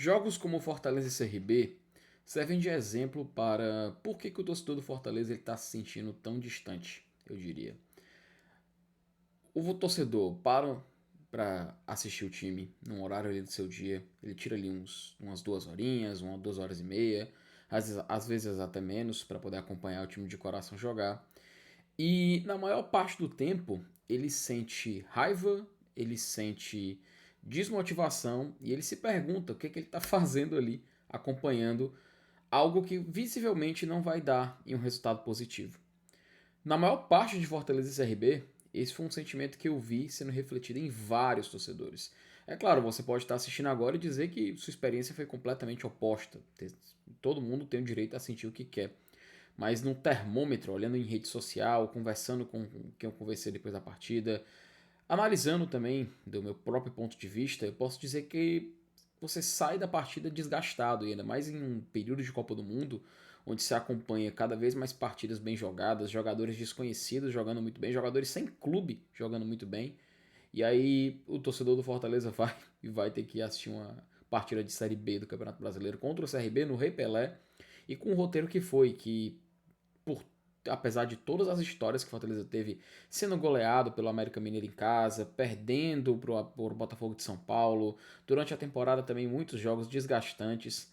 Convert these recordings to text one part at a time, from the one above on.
Jogos como Fortaleza e CRB servem de exemplo para por que o torcedor do Fortaleza está se sentindo tão distante, eu diria. O torcedor para assistir o time num horário ali do seu dia, ele tira ali umas 2 horinhas, 2 horas e meia, às vezes até menos, para poder acompanhar o time de coração jogar. E na maior parte do tempo, ele sente raiva, ele sente desmotivação e ele se pergunta o que ele está fazendo ali, acompanhando algo que visivelmente não vai dar em um resultado positivo. Na maior parte de Fortaleza e CRB, esse foi um sentimento que eu vi sendo refletido em vários torcedores. É claro, você pode estar assistindo agora e dizer que sua experiência foi completamente oposta. Todo mundo tem o direito a sentir o que quer. Mas no termômetro, olhando em rede social, conversando com quem eu conversei depois da partida, analisando também do meu próprio ponto de vista, eu posso dizer que você sai da partida desgastado, e ainda mais em um período de Copa do Mundo, onde se acompanha cada vez mais partidas bem jogadas, jogadores desconhecidos jogando muito bem, jogadores sem clube jogando muito bem. E aí o torcedor do Fortaleza vai ter que assistir uma partida de Série B do Campeonato Brasileiro contra o CRB no Rei Pelé, e com o roteiro que foi, que por apesar de todas as histórias que o Fortaleza teve, sendo goleado pelo América Mineiro em casa, perdendo por Botafogo de São Paulo, durante a temporada também muitos jogos desgastantes,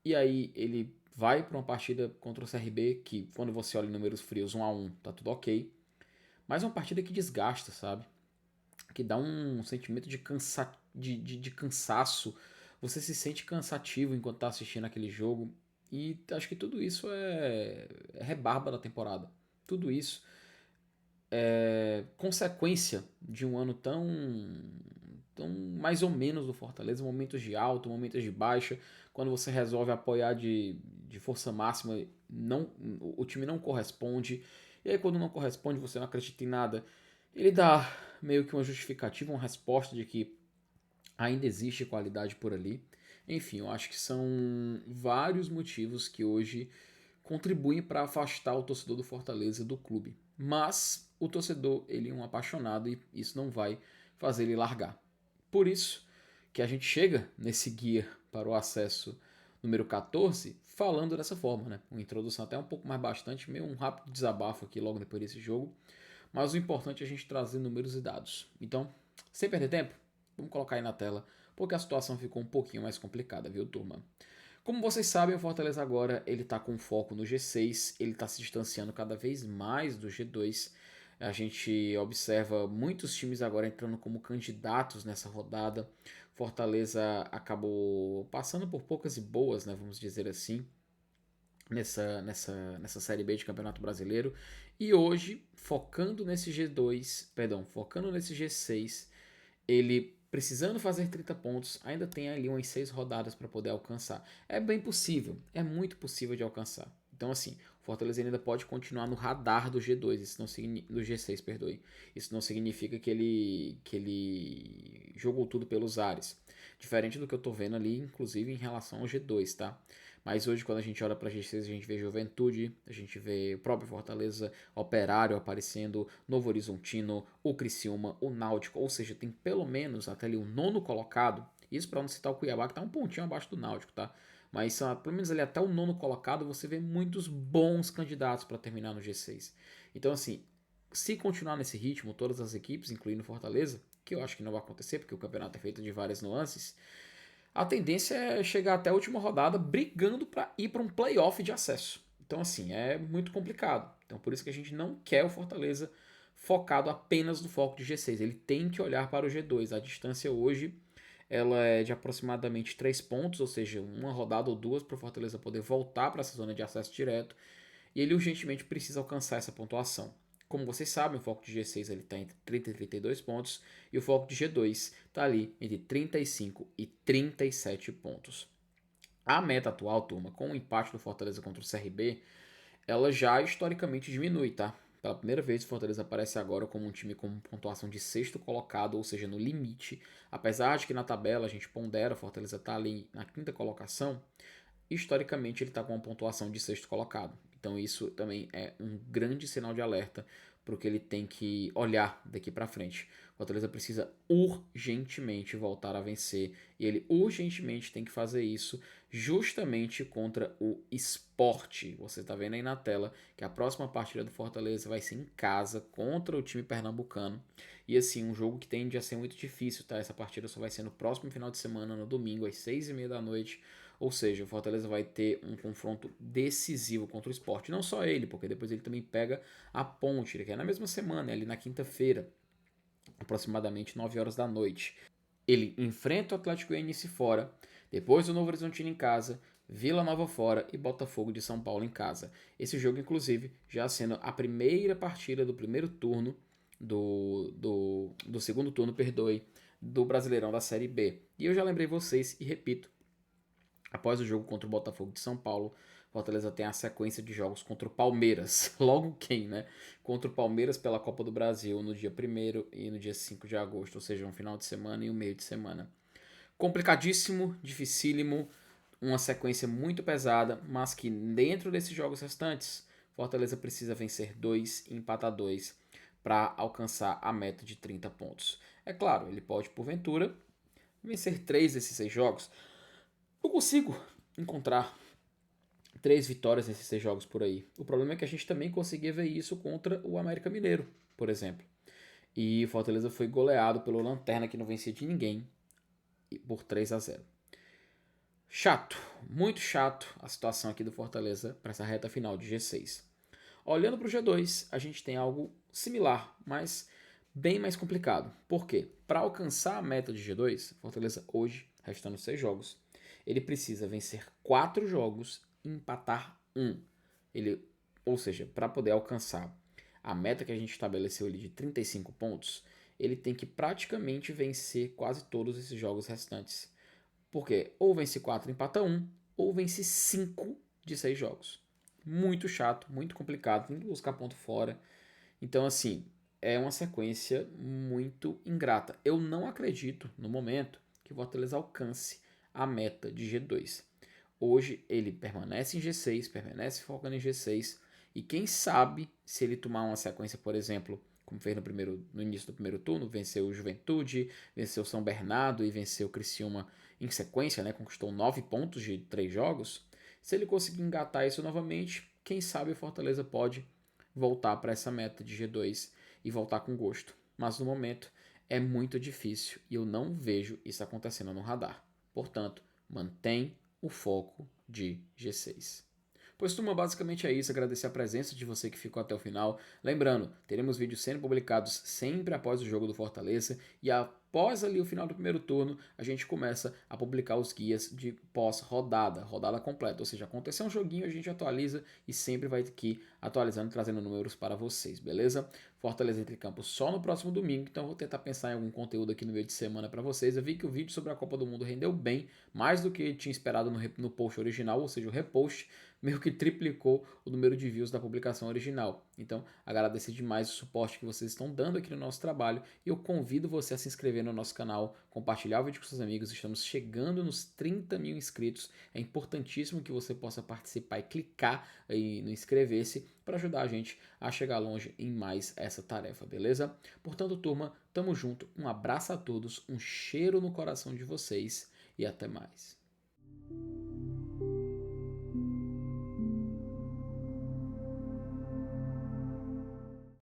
e aí ele vai para uma partida contra o CRB, que quando você olha em números frios 1-1 tá tudo ok, mas é uma partida que desgasta, sabe? Que dá um sentimento de cansaço, você se sente cansativo enquanto tá assistindo aquele jogo, e acho que tudo isso é rebarba da temporada. Tudo isso é consequência de um ano tão mais ou menos do Fortaleza, momentos de alto, momentos de baixa, quando você resolve apoiar de força máxima, não, o time não corresponde, e aí quando não corresponde você não acredita em nada, ele dá meio que uma justificativa, uma resposta de que ainda existe qualidade por ali. Enfim, eu acho que são vários motivos que hoje contribuem para afastar o torcedor do Fortaleza do clube. Mas o torcedor, ele é um apaixonado e isso não vai fazer ele largar. Por isso que a gente chega nesse guia para o acesso número 14 falando dessa forma, né? Uma introdução até um pouco mais bastante, meio um rápido desabafo aqui logo depois desse jogo. Mas o importante é a gente trazer números e dados. Então, sem perder tempo, vamos colocar aí na tela, porque a situação ficou um pouquinho mais complicada, viu, turma? Como vocês sabem, o Fortaleza agora ele está com foco no G6, ele está se distanciando cada vez mais do G2. A gente observa muitos times agora entrando como candidatos nessa rodada. Fortaleza acabou passando por poucas e boas, né, vamos dizer assim, nessa Série B de Campeonato Brasileiro. E hoje, focando nesse G6, ele precisando fazer 30 pontos, ainda tem ali umas 6 rodadas para poder alcançar. É bem possível, é muito possível de alcançar. Então, assim, o Fortaleza ainda pode continuar no radar do G2, isso não do G6, perdoe. Isso não significa que ele jogou tudo pelos ares. Diferente do que eu tô vendo ali, inclusive em relação ao G2, tá? Mas hoje, quando a gente olha para G6, a gente vê Juventude, a gente vê o próprio Fortaleza, Operário aparecendo, Novo Horizontino, o Criciúma, o Náutico, ou seja, tem pelo menos até ali o nono colocado. Isso para não citar o Cuiabá, que tá um pontinho abaixo do Náutico, tá? Mas pelo menos ali até o nono colocado você vê muitos bons candidatos para terminar no G6. Então, assim, se continuar nesse ritmo, todas as equipes, incluindo Fortaleza, que eu acho que não vai acontecer, porque o campeonato é feito de várias nuances, a tendência é chegar até a última rodada brigando para ir para um playoff de acesso. Então, assim, é muito complicado. Então, por isso que a gente não quer o Fortaleza focado apenas no foco de G6. Ele tem que olhar para o G2. A distância hoje ela é de aproximadamente 3 pontos, ou seja, uma rodada ou duas para o Fortaleza poder voltar para essa zona de acesso direto. E ele urgentemente precisa alcançar essa pontuação. Como vocês sabem, o foco de G6 está entre 30 e 32 pontos e o foco de G2 está ali entre 35 e 37 pontos. A meta atual, turma, com o empate do Fortaleza contra o CRB, ela já historicamente diminui, tá? Pela primeira vez, o Fortaleza aparece agora como um time com pontuação de sexto colocado, ou seja, no limite. Apesar de que na tabela a gente pondera, o Fortaleza está ali na quinta colocação, historicamente ele está com uma pontuação de sexto colocado. Então isso também é um grande sinal de alerta para o que ele tem que olhar daqui para frente. O Fortaleza precisa urgentemente voltar a vencer e ele urgentemente tem que fazer isso justamente contra o Sport. Você está vendo aí na tela que a próxima partida do Fortaleza vai ser em casa contra o time pernambucano. E assim, um jogo que tende a ser muito difícil, tá? Essa partida só vai ser no próximo final de semana, no domingo, às 6h30 da noite. Ou seja, o Fortaleza vai ter um confronto decisivo contra o Sport. Não só ele, porque depois ele também pega a Ponte, que é na mesma semana, ali na quinta-feira, aproximadamente 9 horas da noite. Ele enfrenta o Atlético Goianiense fora, depois o Novo Horizontino em casa, Vila Nova fora e Botafogo de São Paulo em casa. Esse jogo, inclusive, já sendo a primeira partida do primeiro turno, do segundo turno, perdoe, do Brasileirão da Série B. E eu já lembrei vocês e repito, após o jogo contra o Botafogo de São Paulo, Fortaleza tem a sequência de jogos contra o Palmeiras. Logo quem, né? Contra o Palmeiras pela Copa do Brasil no dia 1º e no dia 5 de agosto, ou seja, um final de semana e um meio de semana. Complicadíssimo, dificílimo, uma sequência muito pesada, mas que dentro desses jogos restantes, Fortaleza precisa vencer 2 e empatar 2 para alcançar a meta de 30 pontos. É claro, ele pode, porventura, vencer 3 desses 6 jogos. Eu consigo encontrar 3 vitórias nesses 6 jogos por aí. O problema é que a gente também conseguia ver isso contra o América Mineiro, por exemplo. E o Fortaleza foi goleado pelo Lanterna, que não vencia de ninguém, por 3-0. Chato, muito chato a situação aqui do Fortaleza para essa reta final de G6. Olhando para o G2, a gente tem algo similar, mas bem mais complicado. Por quê? Para alcançar a meta de G2, Fortaleza hoje, restando 6 jogos, ele precisa vencer 4 jogos e empatar 1. Ou seja, para poder alcançar a meta que a gente estabeleceu ali de 35 pontos, ele tem que praticamente vencer quase todos esses jogos restantes. Porque ou vence 4 e empata 1, ou vence 5 de 6 jogos. Muito chato, muito complicado, tem que buscar ponto fora. Então, assim, é uma sequência muito ingrata. Eu não acredito, no momento, que o Fortaleza alcance a meta de G2. Hoje ele permanece em G6, permanece focando em G6, e quem sabe se ele tomar uma sequência, por exemplo, como fez no início do primeiro turno, venceu o Juventude, venceu o São Bernardo e venceu o Criciúma em sequência, né, conquistou 9 pontos de 3 jogos. Se ele conseguir engatar isso novamente, quem sabe o Fortaleza pode voltar para essa meta de G2 e voltar com gosto. Mas no momento é muito difícil e eu não vejo isso acontecendo no radar. Portanto, mantém o foco de G6. Pois turma, basicamente é isso, agradecer a presença de você que ficou até o final. Lembrando, teremos vídeos sendo publicados sempre após o jogo do Fortaleza e após ali o final do primeiro turno, a gente começa a publicar os guias de pós-rodada, rodada completa, ou seja, aconteceu um joguinho, a gente atualiza e sempre vai aqui atualizando, trazendo números para vocês, beleza? Fortaleza entre campo só no próximo domingo, então vou tentar pensar em algum conteúdo aqui no meio de semana para vocês. Eu vi que o vídeo sobre a Copa do Mundo rendeu bem, mais do que tinha esperado no post original, ou seja, o repost meio que triplicou o número de views da publicação original. Então, agradecer demais o suporte que vocês estão dando aqui no nosso trabalho e eu convido você a se inscrever no nosso canal, compartilhar o vídeo com seus amigos. Estamos chegando nos 30 mil inscritos. É importantíssimo que você possa participar e clicar aí no inscrever-se para ajudar a gente a chegar longe em mais essa tarefa, beleza? Portanto, turma, tamo junto. Um abraço a todos, um cheiro no coração de vocês e até mais.